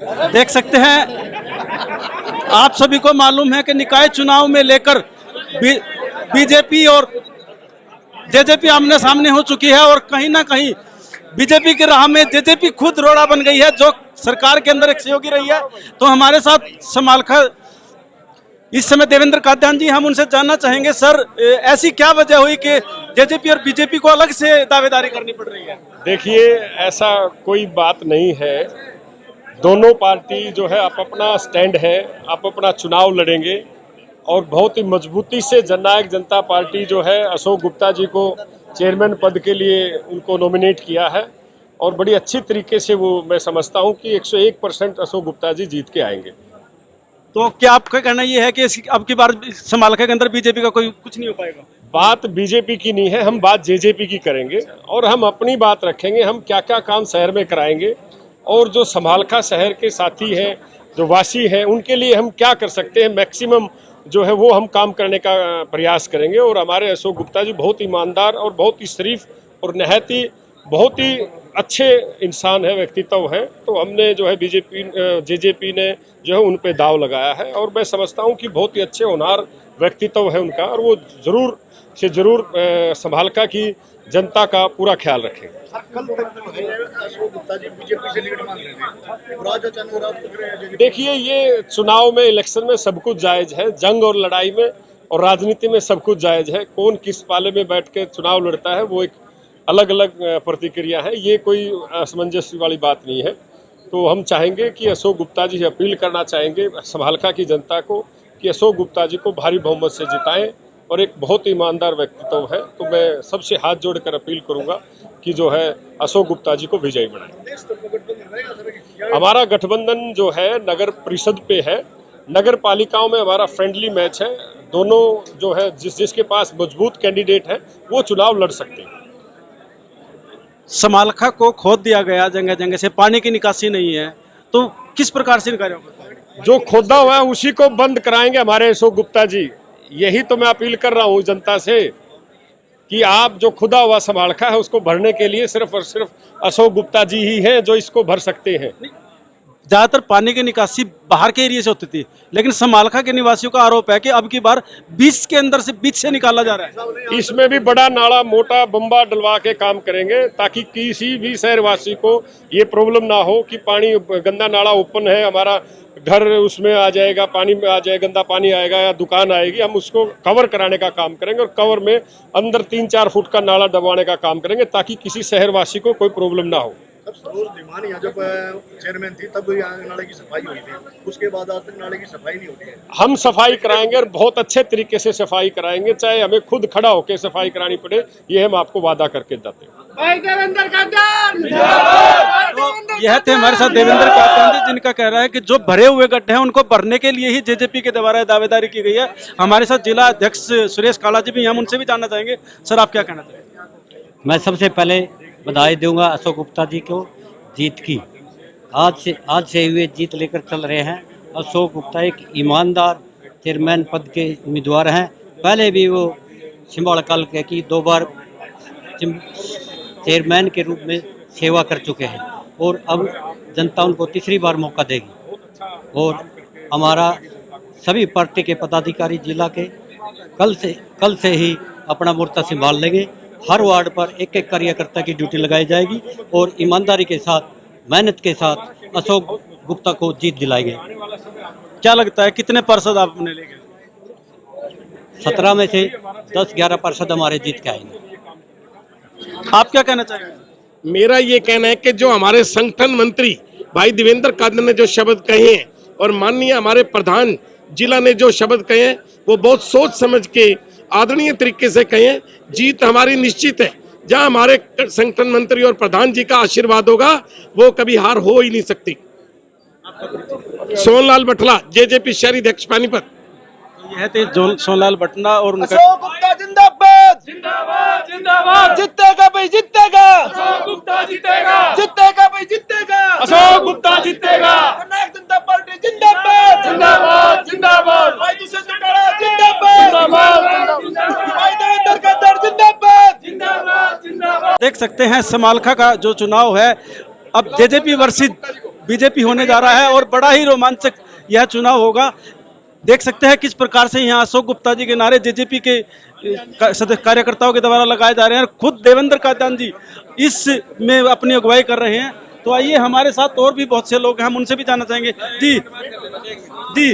देख सकते हैं, आप सभी को मालूम है कि निकाय चुनाव में लेकर बीजेपी और जेजेपी आमने सामने हो चुकी है और कहीं ना कहीं बीजेपी की राह में जेजेपी खुद रोड़ा बन गई है, जो सरकार के अंदर एक सहयोगी रही है। तो हमारे साथ समालखा इस समय देवेंद्र कात्यायन जी, हम उनसे जानना चाहेंगे, सर ऐसी क्या वजह हुई कि जेजेपी और बीजेपी को अलग से दावेदारी करनी पड़ रही है? देखिए, ऐसा कोई बात नहीं है। दोनों पार्टी जो है आप अपना स्टैंड है, आप अपना चुनाव लड़ेंगे और बहुत ही मजबूती से जननायक जनता पार्टी जो है अशोक गुप्ता जी को चेयरमैन पद के लिए उनको नॉमिनेट किया है और बड़ी अच्छी तरीके से वो मैं समझता हूँ कि 101% अशोक गुप्ता जी जीत के आएंगे। तो क्या आपका कहना ये है कि अब की बार समालखा के अंदर बीजेपी का कोई कुछ नहीं हो पाएगा? बात बीजेपी की नहीं है, हम बात जेजेपी की करेंगे और हम अपनी बात रखेंगे। हम क्या क्या काम शहर में कराएंगे और जो समालखा शहर के साथी हैं, जो वासी हैं, उनके लिए हम क्या कर सकते हैं मैक्सिमम जो है वो हम काम करने का प्रयास करेंगे। और हमारे अशोक गुप्ता जी बहुत ईमानदार और बहुत ही शरीफ और नहायत ही बहुत ही अच्छे इंसान है, व्यक्तित्व है। तो हमने जो है जेजेपी ने जो है उन पे दाव लगाया है और मैं समझता हूँ कि बहुत ही अच्छे होनहार व्यक्तित्व है उनका और वो जरूर से जरूर समालखा की जनता का पूरा ख्याल रखेंगे। देखिए, ये चुनाव में, इलेक्शन में सब कुछ जायज है, जंग और लड़ाई में और राजनीति में सब कुछ जायज है। कौन किस पाले में बैठ के चुनाव लड़ता है वो एक अलग अलग प्रतिक्रिया है, ये कोई असमंजस वाली बात नहीं है। तो हम चाहेंगे कि अशोक गुप्ता जी अपील करना चाहेंगे समालखा की जनता को कि अशोक गुप्ता जी को भारी बहुमत से जिताएं और एक बहुत ईमानदार व्यक्तित्व है। तो मैं सबसे हाथ जोड़कर अपील करूंगा कि जो है अशोक गुप्ता जी को विजयी बनाएं। हमारा गठबंधन जो है नगर परिषद पे है, नगर पालिकाओं में हमारा फ्रेंडली मैच है। दोनों जो है जिसके पास मजबूत कैंडिडेट है वो चुनाव लड़ सकते हैं। समालखा को खोद दिया गया, जगह जगह से पानी की निकासी नहीं है, तो किस प्रकार से निकाय होगा? जो खोदा हुआ है उसी को बंद कराएंगे हमारे अशोक गुप्ता जी। यही तो मैं अपील कर रहा हूँ जनता से कि आप जो खुदा हुआ समालखा है उसको भरने के लिए सिर्फ और सिर्फ अशोक गुप्ता जी ही हैं जो इसको भर सकते हैं। ज्यादातर पानी की निकासी बाहर के एरिया से होती थी, लेकिन समालखा के निवासियों का आरोप है कि अब की बार बीच के अंदर से बीच से निकाला जा रहा है। इसमें भी बड़ा नाला, मोटा बम्बा डलवा के काम करेंगे ताकि किसी भी शहरवासी को ये प्रॉब्लम ना हो कि पानी गंदा नाला ओपन है, हमारा घर उसमें आ जाएगा, पानी में आ जाएगा, गंदा पानी आएगा या दुकान आएगी। हम उसको कवर कराने का काम करेंगे और कवर में अंदर 3-4 फुट का नाला दबाने का काम करेंगे ताकि किसी शहरवासी को कोई प्रॉब्लम ना हो। जब चेयरमैन थी तब नाले की सफाई हुई थी, उसके बाद आज तक नाले की सफाई नहीं होती है। हम सफाई कराएंगे और बहुत अच्छे तरीके से सफाई कराएंगे, चाहे हमें खुद खड़ा होकर सफाई करानी पड़े, ये हम आपको वादा करके जाते हैं। यह थे हमारे साथ देवेंद्र कात्यायन जी, जिनका कह रहा है कि जो भरे हुए गड्ढे हैं उनको भरने के लिए ही जेजेपी के द्वारा दावेदारी की गई है। हमारे साथ जिला अध्यक्ष सुरेश काला जी भी, हम उनसे भी जानना चाहेंगे। सर, आप क्या कहना चाहेंगे? मैं सबसे पहले बधाई दूंगा अशोक गुप्ता जी को जीत की। आज से हुए जीत लेकर चल रहे हैं। अशोक गुप्ता एक ईमानदार चेयरमैन पद के उम्मीदवार हैं। पहले भी वो सिंबाड़काल के की 2 बार चेयरमैन के रूप में सेवा कर चुके हैं और अब जनता उनको तीसरी बार मौका देगी। और हमारा सभी पार्टी के पदाधिकारी जिला के कल से ही अपना मोर्चा संभाल लेंगे। हर वार्ड पर एक एक कार्यकर्ता की ड्यूटी लगाई जाएगी और ईमानदारी के साथ, मेहनत के साथ अशोक गुप्ता को जीत दिलाएंगे। क्या लगता है कितने पार्षद आपने लेंगे? 17 में से 10-11 पार्षद हमारे जीत के आएंगे। आप क्या कहना चाहेंगे? मेरा ये कहना है कि जो हमारे संगठन मंत्री भाई देवेंद्र कात्यायन ने जो शब्द कहे हैं और माननीय हमारे प्रधान जिला ने जो शब्द कहे हैं वो बहुत सोच समझ के आदरणीय तरीके से कहे हैं। जीत हमारी निश्चित है। जहां हमारे संगठन मंत्री और प्रधान जी का आशीर्वाद होगा वो कभी हार हो ही नहीं सकती। सोनलाल बटला, जेजेपी शहरी अध्यक्ष पानीपत। यह थे सोनलाल बटला और उनका अशोक गुप्ता जिंदाबाद जिंदाबाद जिंदाबाद। जीतेगा भाई जीतेगा, अशोक गुप्ता जीतेगा, जीतेगा भाई जीतेगा, अशोक गुप्ता जीतेगा। जननायक जनता पार्टी जिंदाबाद जिंदाबाद जिंदाबाद। भाई दूसरे जिंदाबाद जिंदाबाद। भाई देवेंद्र कात्यायन जिंदाबाद जिंदाबाद जिंदाबाद। देख सकते हैं समालखा का जो चुनाव है, अब जेजेपी वर्सेस बीजेपी होने जा रहा है और बड़ा ही रोमांचक यह चुनाव होगा। देख सकते हैं किस प्रकार से यहाँ अशोक गुप्ता जी के नारे जेजेपी के कार्यकर्ताओं के द्वारा लगाए जा रहे हैं। खुद देवेंद्र कादियान जी इस में अपनी अगुवाई कर रहे हैं। तो आइए, हमारे साथ और भी बहुत से लोग हैं, हम उनसे भी जानना चाहेंगे। जी जी,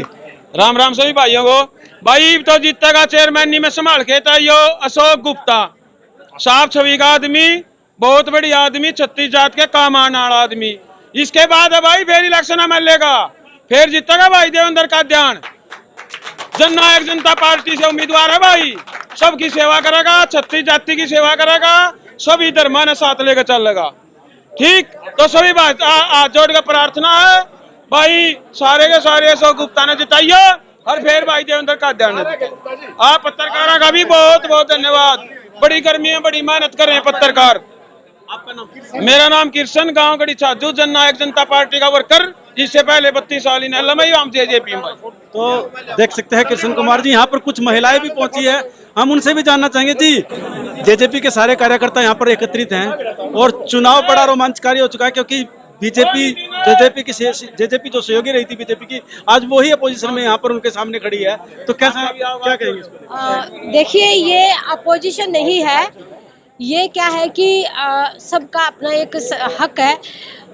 राम राम सभी भाइयों को। भाई तो जीतेगा चेयरमैन में संभाल के यो अशोक गुप्ता, साफ छवि का आदमी, बहुत बड़ी आदमी, 36 जात के काम आने वाला आदमी। इसके बाद है भाई फिर इलेक्शन में लेगा, फिर जीतेगा भाई देवेंद्र कादियान। जननायक जनता पार्टी से उम्मीदवार है भाई, सबकी सेवा करेगा, 36 जाति की सेवा करेगा, सभी धर्म ने साथ लेकर चलेगा। ठीक, तो सभी बात आज जोड़ कर प्रार्थना है भाई, सारे के सारे अशोक गुप्ता ने जिताइए और फिर भाई देवेंद्र कादियान ने। आप पत्रकारों का भी बहुत बहुत धन्यवाद। बड़ी गर्मी में बड़ी मेहनत कर रहे हैं पत्रकार। आपका नाम? मेरा नाम किशन, गांव गढ़ी छाजू, जननायक जनता पार्टी का वर्कर। इससे पहले 32 साल हम जेजेपी में। तो देख सकते हैं कृष्ण कुमार जी, यहाँ पर कुछ महिलाएं भी पहुंची है, हम उनसे भी जानना चाहेंगे। जी, जेजेपी के सारे कार्यकर्ता यहाँ पर एकत्रित हैं और चुनाव बड़ा रोमांचकारी हो चुका है, क्योंकि जेजेपी जो सहयोगी रही थी बीजेपी की, आज वही अपोजिशन में यहाँ पर उनके सामने खड़ी है। तो कैसा, क्या कहेंगे इस पर? देखिए, ये अपोजिशन नहीं है, ये क्या है कि सबका अपना एक हक है।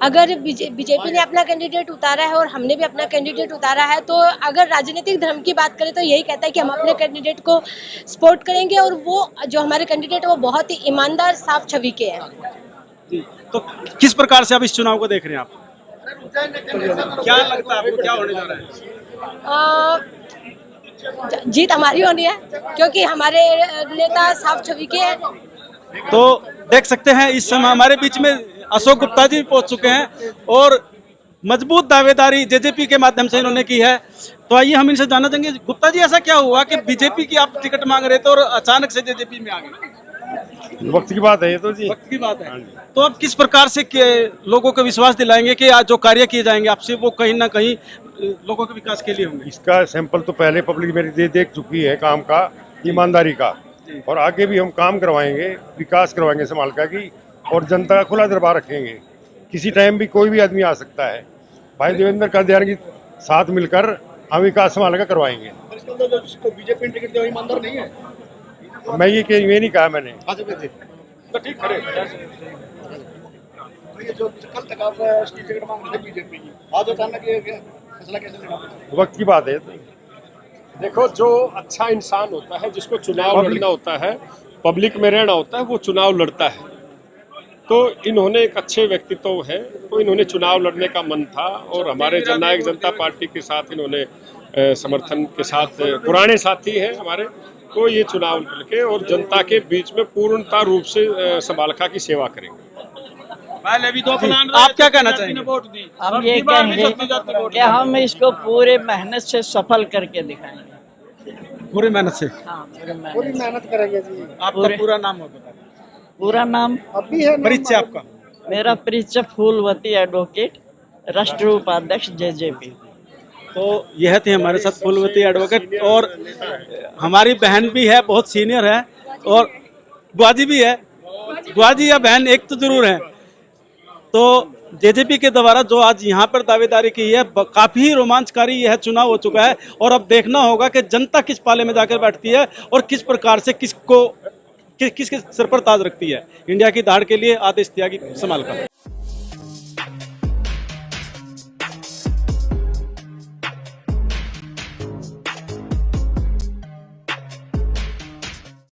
अगर बीजेपी ने अपना कैंडिडेट उतारा है और हमने भी अपना कैंडिडेट उतारा है, तो अगर राजनीतिक धर्म की बात करें तो यही कहता है कि हम अपने कैंडिडेट को सपोर्ट करेंगे और वो जो हमारे कैंडिडेट है वो बहुत ही ईमानदार, साफ छवि के हैं। तो किस प्रकार से आप इस चुनाव को देख रहे हैं? आप क्या लगता है आपको, क्या होने जा रहा है? जीत हमारी होनी है, क्योंकि हमारे नेता साफ छवि के हैं। तो देख सकते हैं इस समय हमारे बीच में अशोक गुप्ता जी पहुंच चुके हैं और मजबूत दावेदारी जेजेपी के माध्यम से इन्होंने की है। तो आइए हम इनसे जानना चाहेंगे, गुप्ता जी ऐसा क्या हुआ कि बीजेपी की आप टिकट मांग रहे थे और अचानक से जेजेपी में आ गए? वक्त की बात है ये तो जी, वक्त की बात है। तो अब किस प्रकार से लोगों को विश्वास दिलाएंगे कि आज जो कार्य किए जाएंगे आपसे वो कहीं ना कहीं लोगों के विकास के लिए होंगे? इसका सैंपल तो पहले पब्लिक मेरी देख चुकी है, काम का, ईमानदारी का, और आगे भी हम काम करवाएंगे, विकास करवाएंगे समालका की, और जनता का खुला दरबार रखेंगे। किसी टाइम भी कोई भी आदमी आ सकता है। भाई देवेंद्र कादियान के साथ मिलकर हम विकास समालका करवाएंगे। बीजेपी टिकट दिया ईमानदार नहीं है, मैं ये नहीं कहा मैंने। तो ठीक खड़े ये जो कल तक आप इसकी टिकट मांग रहे थे बीजेपी की, आज अचानक ये फैसला कैसे लेना? वक्त की बात है। देखो, जो अच्छा इंसान होता है, जिसको चुनाव लड़ना होता है, पब्लिक में रहना होता है, वो चुनाव लड़ता है। तो इन्होंने एक अच्छे व्यक्तित्व है, तो इन्होंने चुनाव लड़ने का मन था और हमारे जननायक जनता पार्टी के साथ इन्होंने समर्थन के साथ, पुराने साथी हैं हमारे, तो ये चुनाव लड़के और जनता के बीच में पूर्णता रूप से समालका की सेवा करेंगे। पहले भी तो आप क्या कहना चाहेंगे? वोट दी, हम ये कहेंगे कि हम इसको पूरे मेहनत से सफल करके दिखाएंगे। पूरी मेहनत से? हाँ, पूरी मेहनत करेंगे जी। आपका पूरा नाम होगा? पूरा नाम अभी है परिचय आपका? मेरा परिचय फूलवती एडवोकेट, राष्ट्रीय उपाध्यक्ष जेजेपी। तो यह थी हमारे साथ फूलवती एडवोकेट, और हमारी बहन भी है, बहुत सीनियर है, और बुआजी भी है। बुआजी या बहन एक तो जरूर है। तो जेजेपी के द्वारा जो आज यहाँ पर दावेदारी की है, काफी रोमांचकारी यह चुनाव हो चुका है और अब देखना होगा कि जनता किस पाले में जाकर बैठती है और किस प्रकार से किसके सिर पर ताज रखती है। इंडिया की दाढ़ के लिए आदेश त्यागी, समालका।